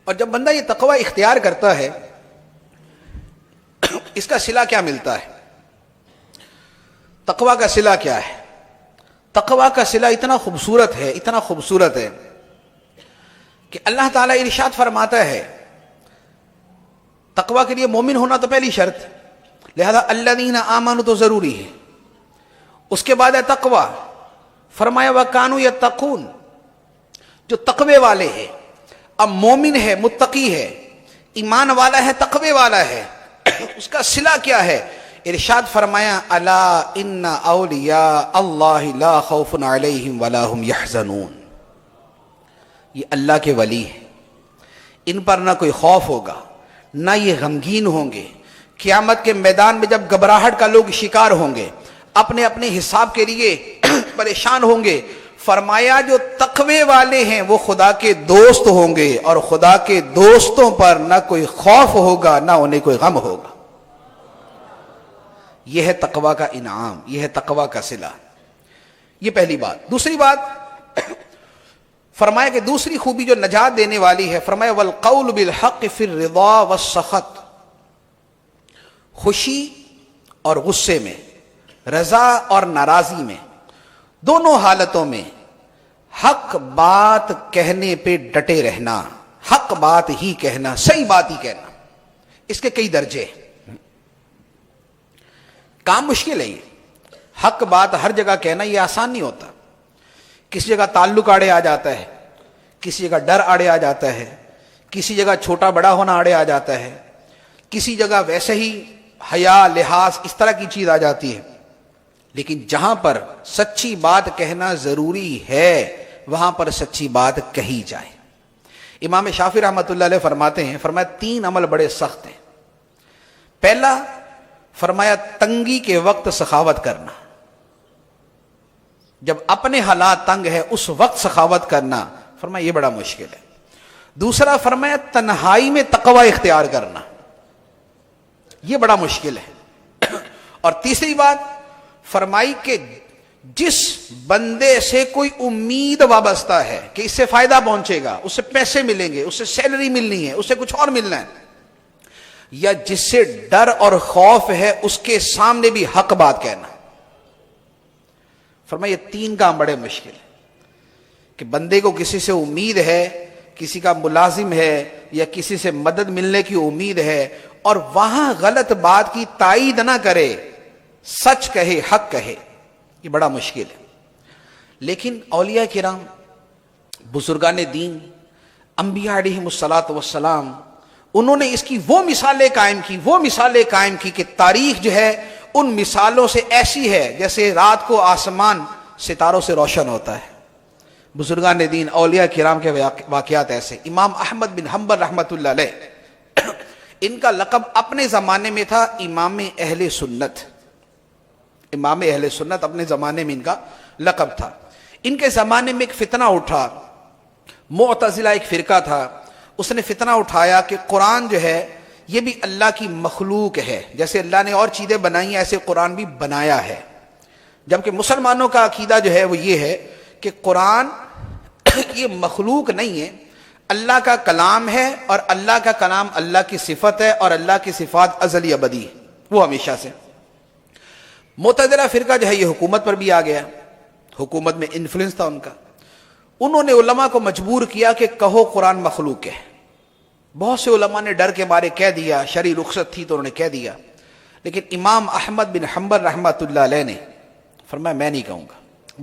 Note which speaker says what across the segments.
Speaker 1: اور جب بندہ یہ تقوی اختیار کرتا ہے اس کا صلہ کیا ملتا ہے؟ تقوی کا صلہ کیا ہے؟ تقوی کا صلہ اتنا خوبصورت ہے، اتنا خوبصورت ہے کہ اللہ تعالیٰ ارشاد فرماتا ہے تقوی کے لیے مومن ہونا تو پہلی شرط، لہذا الذین آمنوا تو ضروری ہے، اس کے بعد ہے تقوی، فرمایا وَكَانُوا يَتَّقُونَ، جو تقوی والے ہیں۔ اب مومن ہے، متقی ہے، ایمان والا ہے، تقوی والا ہے، اس کا صلہ کیا ہے؟ ارشاد فرمایا الا ان اولیاء اللہ لا خوف علیہم ولا هم یحزنون، یہ اللہ کے ولی ہیں، ان پر نہ کوئی خوف ہوگا نہ یہ غمگین ہوں گے، قیامت کے میدان میں جب گھبراہٹ کا لوگ شکار ہوں گے، اپنے اپنے حساب کے لیے پریشان ہوں گے، فرمایا جو تقوی والے ہیں وہ خدا کے دوست ہوں گے، اور خدا کے دوستوں پر نہ کوئی خوف ہوگا نہ انہیں کوئی غم ہوگا۔ یہ ہے تقوی کا انعام، یہ ہے تقوی کا صلہ۔ یہ پہلی بات۔ دوسری بات فرمایا کہ دوسری خوبی جو نجات دینے والی ہے، فرمایا والقول بالحق فی الرضا والسخط، خوشی اور غصے میں، رضا اور ناراضی میں، دونوں حالتوں میں حق بات کہنے پہ ڈٹے رہنا، حق بات ہی کہنا، صحیح بات ہی کہنا۔ اس کے کئی درجے ہیں، کام مشکل ہے یہ، حق بات ہر جگہ کہنا یہ آسان نہیں ہوتا۔ کسی جگہ تعلق آڑے آ جاتا ہے، کسی جگہ ڈر آڑے آ جاتا ہے، کسی جگہ چھوٹا بڑا ہونا آڑے آ جاتا ہے، کسی جگہ ویسے ہی حیا لحاظ اس طرح کی چیز آ جاتی ہے۔ لیکن جہاں پر سچی بات کہنا ضروری ہے وہاں پر سچی بات کہی جائے۔ امام شافعی رحمۃ اللہ علیہ فرماتے ہیں، فرمایا تین عمل بڑے سخت ہیں۔ پہلا فرمایا تنگی کے وقت سخاوت کرنا، جب اپنے حالات تنگ ہے اس وقت سخاوت کرنا، فرمایا یہ بڑا مشکل ہے۔ دوسرا فرمایا تنہائی میں تقوی اختیار کرنا، یہ بڑا مشکل ہے۔ اور تیسری بات فرمائی کہ جس بندے سے کوئی امید وابستہ ہے کہ اس سے فائدہ پہنچے گا، اس سے پیسے ملیں گے، اس سے سیلری ملنی ہے، اس سے کچھ اور ملنا ہے، یا جس سے ڈر اور خوف ہے، اس کے سامنے بھی حق بات کہنا۔ فرمایا یہ تین کام بڑے مشکل ہیں کہ بندے کو کسی سے امید ہے، کسی کا ملازم ہے یا کسی سے مدد ملنے کی امید ہے، اور وہاں غلط بات کی تائید نہ کرے، سچ کہے، حق کہے، یہ بڑا مشکل ہے۔ لیکن اولیاء کرام، بزرگان دین، انبیاء علیہم الصلاۃ والسلام، انہوں نے اس کی وہ مثالیں قائم کی کہ تاریخ جو ہے ان مثالوں سے ایسی ہے جیسے رات کو آسمان ستاروں سے روشن ہوتا ہے۔ بزرگان دین، اولیاء کرام کے واقعات ایسے۔ امام احمد بن حنبل رحمۃ اللہ علیہ، ان کا لقب اپنے زمانے میں تھا امام اہل سنت، امام اہل سنت اپنے زمانے میں ان کا لقب تھا۔ ان کے زمانے میں ایک فتنہ اٹھا، معتزلہ ایک فرقہ تھا، اس نے فتنہ اٹھایا کہ قرآن جو ہے یہ بھی اللہ کی مخلوق ہے، جیسے اللہ نے اور چیزیں بنائی ہیں ایسے قرآن بھی بنایا ہے، جبکہ مسلمانوں کا عقیدہ جو ہے وہ یہ ہے کہ قرآن یہ مخلوق نہیں ہے، اللہ کا کلام ہے، اور اللہ کا کلام اللہ کی صفت ہے، اور اللہ کی صفات ازلی ابدی ہے، وہ ہمیشہ سے۔ معتزلہ فرقہ جو ہے یہ حکومت پر بھی آ گیا، حکومت میں انفلوئنس تھا ان کا، انہوں نے علماء کو مجبور کیا کہ کہو قرآن مخلوق ہے۔ بہت سے علماء نے ڈر کے مارے کہہ دیا، شرعی رخصت تھی تو انہوں نے کہہ دیا، لیکن امام احمد بن حنبل رحمۃ اللہ علیہ نے فرمایا میں نہیں کہوں گا۔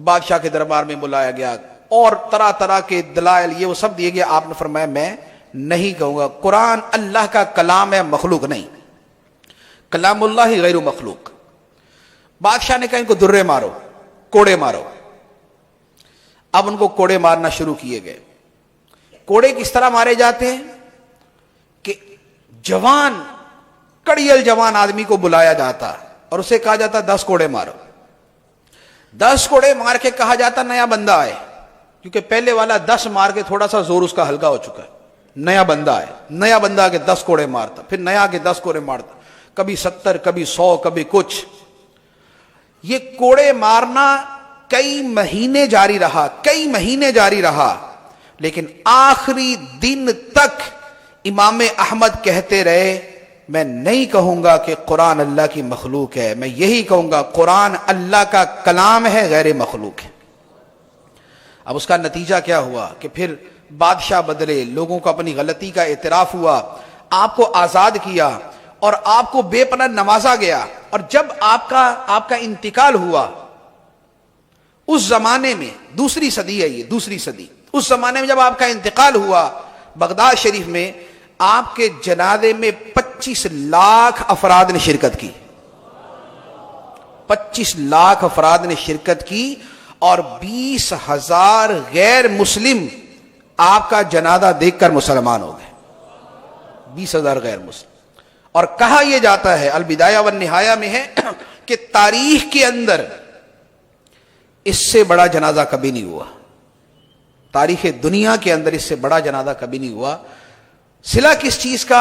Speaker 1: بادشاہ کے دربار میں بلایا گیا اور طرح طرح کے دلائل یہ وہ سب دیے گئے، آپ نے فرمایا میں نہیں کہوں گا، قرآن اللہ کا کلام ہے، مخلوق نہیں، کلام اللہ غیر مخلوق۔ بادشاہ نے کہا ان کو درے مارو، کوڑے مارو۔ اب ان کو کوڑے مارنا شروع کیے گئے۔ کوڑے کس طرح مارے جاتے ہیں کہ جوان، کڑیل جوان آدمی کو بلایا جاتا اور اسے کہا جاتا 10 کوڑے مارو۔ 10 کوڑے مار کے کہا جاتا نیا بندہ آئے، کیونکہ پہلے والا 10 مار کے تھوڑا سا زور اس کا ہلکا ہو چکا ہے، نیا بندہ آئے، نیا بندہ آ کے 10 کوڑے مارتا، پھر نیا آ کے 10 کوڑے مارتا، کبھی 70، کبھی 100، کبھی کچھ۔ یہ کوڑے مارنا کئی مہینے جاری رہا، لیکن آخری دن تک امام احمد کہتے رہے میں نہیں کہوں گا کہ قرآن اللہ کی مخلوق ہے، میں یہی کہوں گا قرآن اللہ کا کلام ہے، غیر مخلوق ہے۔ اب اس کا نتیجہ کیا ہوا کہ پھر بادشاہ بدلے، لوگوں کو اپنی غلطی کا اعتراف ہوا، آپ کو آزاد کیا اور آپ کو بے پناہ نوازا گیا۔ اور جب آپ کا انتقال ہوا اس زمانے میں، دوسری صدی ہے یہ، دوسری صدی، اس زمانے میں جب آپ کا انتقال ہوا بغداد شریف میں، آپ کے جنازے میں 25 لاکھ افراد نے شرکت کی، 25 لاکھ افراد نے شرکت کی، اور 20,000 غیر مسلم آپ کا جنازہ دیکھ کر مسلمان ہو گئے، 20,000 غیر مسلم۔ اور کہا یہ جاتا ہے، البدایہ والنہایہ میں ہے کہ تاریخ کے اندر اس سے بڑا جنازہ کبھی نہیں ہوا، تاریخ دنیا کے اندر اس سے بڑا جنازہ کبھی نہیں ہوا۔ صلہ کس چیز کا؟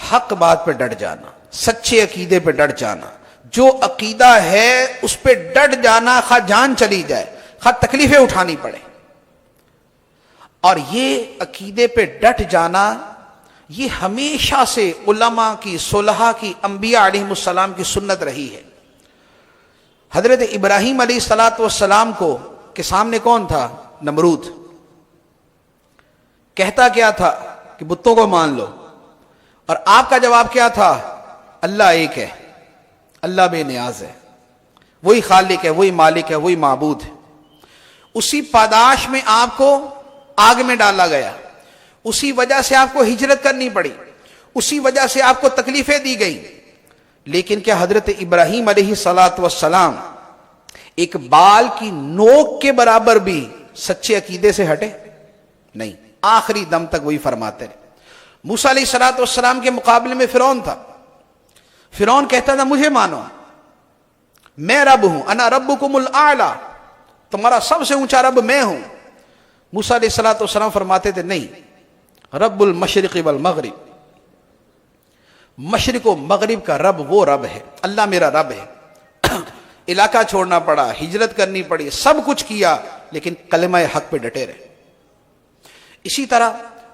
Speaker 1: حق بات پہ ڈٹ جانا، سچے عقیدے پہ ڈٹ جانا، جو عقیدہ ہے اس پہ ڈٹ جانا، خواہ جان چلی جائے، خواہ تکلیفیں اٹھانی پڑے۔ اور یہ عقیدے پہ ڈٹ جانا یہ ہمیشہ سے علماء کی، صلحاء کی، انبیاء علیہم السلام کی سنت رہی ہے۔ حضرت ابراہیم علیہ السلام کو کے سامنے کون تھا؟ نمرود۔ کہتا کیا تھا کہ بتوں کو مان لو، اور آپ کا جواب کیا تھا؟ اللہ ایک ہے، اللہ بے نیاز ہے، وہی خالق ہے، وہی مالک ہے، وہی معبود ہے۔ اسی پاداش میں آپ کو آگ میں ڈالا گیا، اسی وجہ سے آپ کو ہجرت کرنی پڑی، اسی وجہ سے آپ کو تکلیفیں دی گئی، لیکن کیا حضرت ابراہیم علیہ السلام ایک بال کی نوک کے برابر بھی سچے عقیدے سے ہٹے؟ نہیں، آخری دم تک وہی فرماتے رہے۔ موسیٰ علیہ السلام کے مقابلے میں فرعون تھا، فرعون کہتا تھا مجھے مانو، میں رب ہوں، انا ربکم الاعلی، تمہارا سب سے اونچا رب میں ہوں۔ موسیٰ علیہ السلام فرماتے تھے نہیں، رب المشرق والمغرب، مشرق و مغرب کا رب وہ رب ہے، اللہ میرا رب ہے۔ علاقہ چھوڑنا پڑا، ہجرت کرنی پڑی، سب کچھ کیا، لیکن کلمہ حق پہ ڈٹے رہے۔ اسی طرح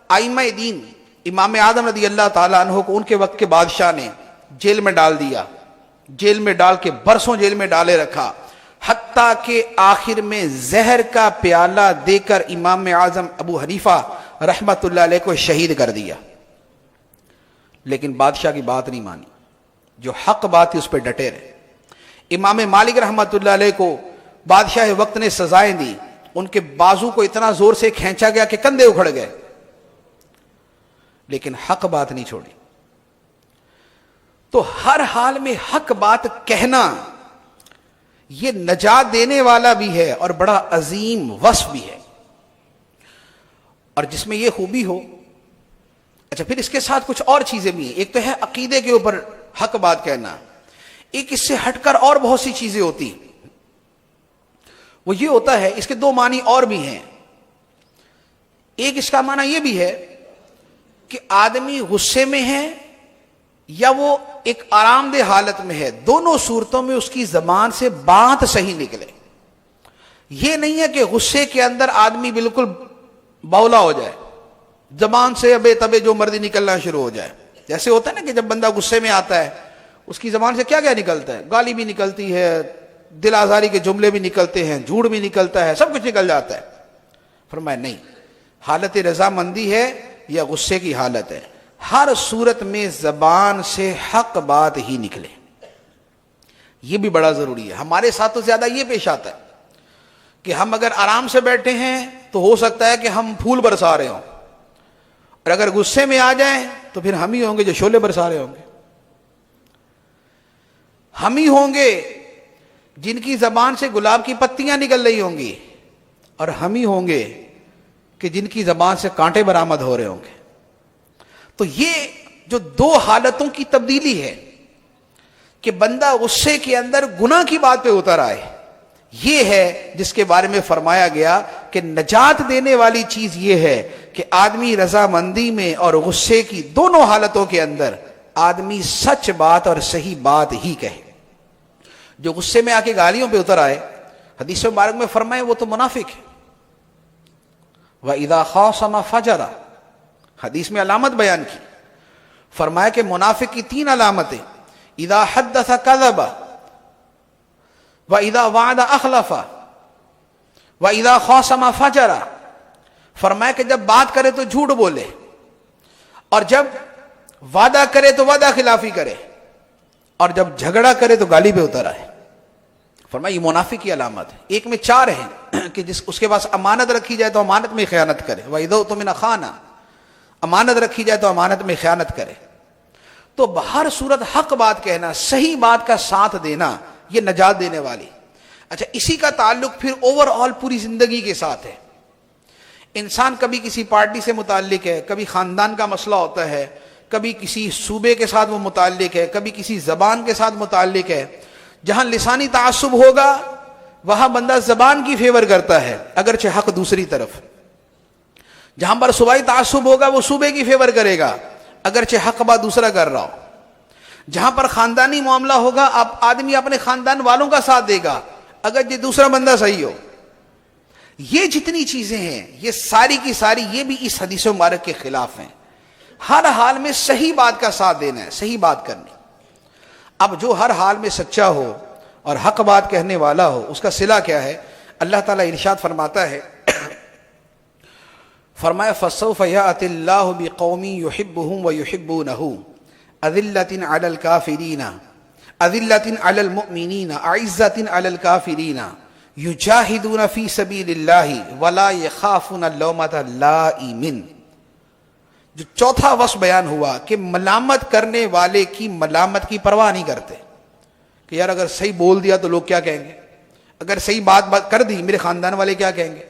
Speaker 1: ائمہ دین، امام اعظم رضی اللہ تعالیٰ عنہ کو ان کے وقت کے بادشاہ نے جیل میں ڈال دیا، جیل میں ڈال کے برسوں جیل میں ڈالے رکھا، حتیٰ کہ آخر میں زہر کا پیالہ دے کر امام اعظم ابو حنیفہ رحمت اللہ علیہ کو شہید کر دیا، لیکن بادشاہ کی بات نہیں مانی، جو حق بات تھی اس پہ ڈٹے رہے۔ امام مالک رحمت اللہ علیہ کو بادشاہ وقت نے سزائیں دی، ان کے بازو کو اتنا زور سے کھینچا گیا کہ کندھے اکھڑ گئے، لیکن حق بات نہیں چھوڑی۔ تو ہر حال میں حق بات کہنا یہ نجات دینے والا بھی ہے اور بڑا عظیم وصف بھی ہے، اور جس میں یہ خوبی ہو۔ اچھا، پھر اس کے ساتھ کچھ اور چیزیں بھی ہیں۔ ایک تو ہے عقیدے کے اوپر حق بات کہنا، ایک اس سے ہٹ کر اور بہت سی چیزیں ہوتی ہیں۔ وہ یہ ہوتا ہے، اس کے دو معنی اور بھی ہیں۔ ایک اس کا معنی یہ بھی ہے کہ آدمی غصے میں ہے یا وہ ایک آرام دہ حالت میں ہے، دونوں صورتوں میں اس کی زبان سے بات صحیح نکلے۔ یہ نہیں ہے کہ غصے کے اندر آدمی بالکل بولا ہو جائے، زبان سے ابے تبے جو مرضی نکلنا شروع ہو جائے۔ جیسے ہوتا ہے نا کہ جب بندہ غصے میں آتا ہے اس کی زبان سے کیا کیا نکلتا ہے، گالی بھی نکلتی ہے، دل آزاری کے جملے بھی نکلتے ہیں، جھوٹ بھی نکلتا ہے، سب کچھ نکل جاتا ہے۔ فرمایا نہیں، حالت رضامندی ہے یا غصے کی حالت ہے، ہر صورت میں زبان سے حق بات ہی نکلے، یہ بھی بڑا ضروری ہے۔ ہمارے ساتھ تو زیادہ یہ پیش آتا ہے کہ ہم اگر آرام سے بیٹھے ہیں تو ہو سکتا ہے کہ ہم پھول برسا رہے ہوں، اور اگر غصے میں آ جائیں تو پھر ہم ہی ہوں گے جو شعلے برسا رہے ہوں گے، ہم ہی ہوں گے جن کی زبان سے گلاب کی پتیاں نکل رہی ہوں گی، اور ہم ہی ہوں گے کہ جن کی زبان سے کانٹے برآمد ہو رہے ہوں گے۔ تو یہ جو دو حالتوں کی تبدیلی ہے کہ بندہ غصے کے اندر گناہ کی بات پہ اتر آئے، یہ ہے جس کے بارے میں فرمایا گیا کہ نجات دینے والی چیز یہ ہے کہ آدمی رضامندی میں اور غصے کی دونوں حالتوں کے اندر آدمی سچ بات اور صحیح بات ہی کہے۔ جو غصے میں آ کے گالیوں پہ اتر آئے، حدیث مبارک میں فرمائے وہ تو منافق ہے۔ وَإِذَا خَاصَمَ فَجَرَ، حدیث میں علامت بیان کی، فرمایا کہ منافق کی 3 علامتیں، اذا حدث کذب واذا وعد اخلف واذا خاصم فجر، فرمایا کہ جب بات کرے تو جھوٹ بولے اور جب وعدہ کرے تو وعدہ خلافی کرے اور جب جھگڑا کرے تو گالی پہ اتر آئے۔ فرمایا یہ منافق کی علامت ہے۔ ایک میں 4 ہیں کہ اس کے پاس امانت رکھی جائے تو امانت میں خیانت کرے، وَإِذَا اؤْتُمِنَ خَانَ، امانت رکھی جائے تو امانت میں خیانت کرے۔ تو بہر صورت حق بات کہنا، صحیح بات کا ساتھ دینا، یہ نجات دینے والی۔ اچھا، اسی کا تعلق پھر اوور آل پوری زندگی کے ساتھ ہے۔ انسان کبھی کسی پارٹی سے متعلق ہے، کبھی خاندان کا مسئلہ ہوتا ہے، کبھی کسی صوبے کے ساتھ وہ متعلق ہے، کبھی کسی زبان کے ساتھ متعلق ہے۔ جہاں لسانی تعصب ہوگا وہاں بندہ زبان کی فیور کرتا ہے اگرچہ حق دوسری طرف، جہاں پر صوبائی تعصب ہوگا وہ صوبے کی فیور کرے گا اگرچہ حق بات دوسرا کر رہا ہو، جہاں پر خاندانی معاملہ ہوگا آدمی اپنے خاندان والوں کا ساتھ دے گا اگر یہ دوسرا بندہ صحیح ہو۔ یہ جتنی چیزیں ہیں یہ ساری کی ساری یہ بھی اس حدیث مبارک کے خلاف ہیں۔ ہر حال میں صحیح بات کا ساتھ دینا ہے، صحیح بات کرنی۔ اب جو ہر حال میں سچا ہو اور حق بات کہنے والا ہو اس کا صلہ کیا ہے؟ اللہ تعالیٰ ارشاد فرماتا ہے، فرمایا فَسَوْفَ يَأْتِ اللَّهُ بِقَوْمٍ يُحِبُّهُمْ وَيُحِبُّونَهُ أَذِلَّةٍ عَلَى الْكَافِرِينَ أَذِلَّةٍ عَلَى الْمُؤْمِنِينَ أَعِزَّةٍ عَلَى الْكَافِرِينَ يُجَاهِدُونَ فِي سَبِيلِ اللَّهِ وَلَا يَخَافُونَ لَوْمَةَ لَائِمٍ۔ جو چوتھا وصف بیان ہوا کہ ملامت کرنے والے کی ملامت کی پرواہ نہیں کرتے کہ یار اگر صحیح بول دیا تو لوگ کیا کہیں گے، اگر صحیح بات کر دی میرے خاندان والے کیا کہیں گے،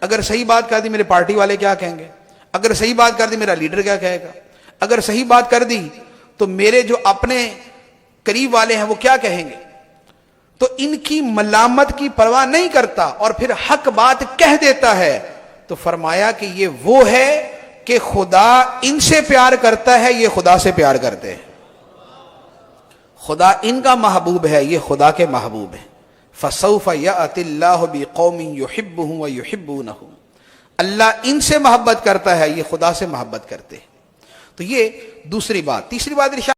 Speaker 1: اگر صحیح بات کر دی میرے پارٹی والے کیا کہیں گے، اگر صحیح بات کر دی میرا لیڈر کیا کہے گا، اگر صحیح بات کر دی تو میرے جو اپنے قریب والے ہیں وہ کیا کہیں گے۔ تو ان کی ملامت کی پرواہ نہیں کرتا اور پھر حق بات کہہ دیتا ہے، تو فرمایا کہ یہ وہ ہے کہ خدا ان سے پیار کرتا ہے، یہ خدا سے پیار کرتے ہیں۔ خدا ان کا محبوب ہے، یہ خدا کے محبوب ہیں۔ فَسَوْفَ يَأْتِ اللَّهُ بِقَوْمٍ يُحِبُّهُمْ وَيُحِبُّونَهُ، اللہ ان سے محبت کرتا ہے، یہ خدا سے محبت کرتے ہیں۔ تو یہ دوسری بات۔ تیسری بات ارشاد